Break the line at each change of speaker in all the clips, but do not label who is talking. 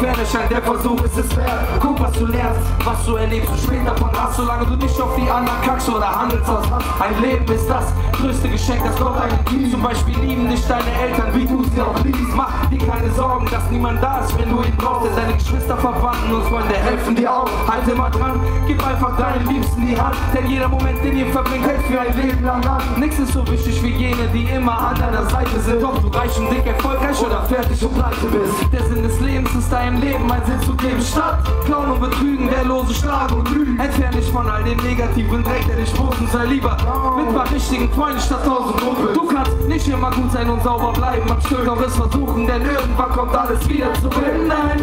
Ferne scheint der Versuch ist es wert. Guck, was du lernst, was du erlebst und später von hast, solange du nicht auf die anderen kackst oder handelst aus Hass. Ein Leben ist das größte Geschenk, das Gott einem gibt. Zum Beispiel lieben dich deine Eltern, wie du sie auch liebst. Mach dir keine Sorgen, dass niemand da ist, wenn du ihn brauchst. Denn deine Geschwister, Verwandten und Freunde helfen dir auch. Halt immer dran, gib einfach deinen Liebsten die Hand, denn jeder Moment, den ihr verbringt, hält für ein Leben lang an. Nichts ist so wichtig wie jene, die immer an deiner Seite sind. Ob du reich und dick, erfolgreich oder fertig und pleite bist. Der Sinn des Lebens ist deinem Leben ein Sinn zu geben. Statt Klauen und Betrügen, wehrlose Schlagen und Lügen. Entfern dich von all dem negativen Dreck, der dich brust, und sei lieber mit paar richtigen Freunden statt 1000 Kumpel. Du kannst nicht immer gut sein und sauber bleiben am Stück, doch es versuchen, denn irgendwann kommt alles wieder zurück. Nein,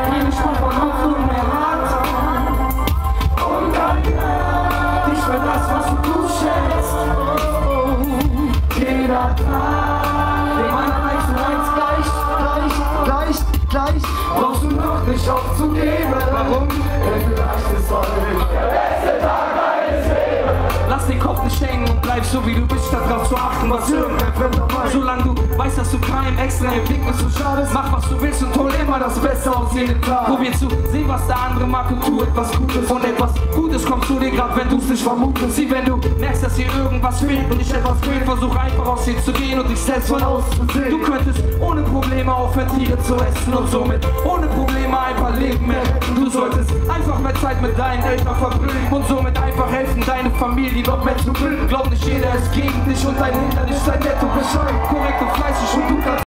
keine Spur von Hoffnung mehr hat. Und dann nicht mehr das, was du schätzt. Jeder Tag, dem Mann 1 zu 1 gleich, brauchst du noch nicht aufzugeben. Warum? Denn vielleicht ist heute der beste Tag deines Lebens. Lass den Kopf nicht hängen und bleib so wie du bist, statt drauf zu achten, was irgendein Fremder meint. Solange du weißt, dass du keinem extra im Weg bist und schadest, mach was du willst und hol immer das Beste aus jedem Tag. Probier zu sehen, was der andere mag und tu etwas Gutes. Und etwas Gutes kommt zu dir, grad wenn du's nicht vermutest. Sieh, wenn du merkst, dass dir irgendwas fehlt und dich etwas quält, versuch einfach aus dir zu gehen und dich selbst von außen zu sehen. Du könntest ohne Probleme aufhören, Tiere zu essen und somit ohne Probleme ein paar Leben mehr retten. Du solltest einfach mehr Zeit mit deinen Eltern verbringen und somit einfach helfen, deine Familie noch mehr zu bilden. Glaub nicht, jeder ist gegen dich und dein Hindernis ist ein Netto Bescheid. Korrekt und fleißig und du kannst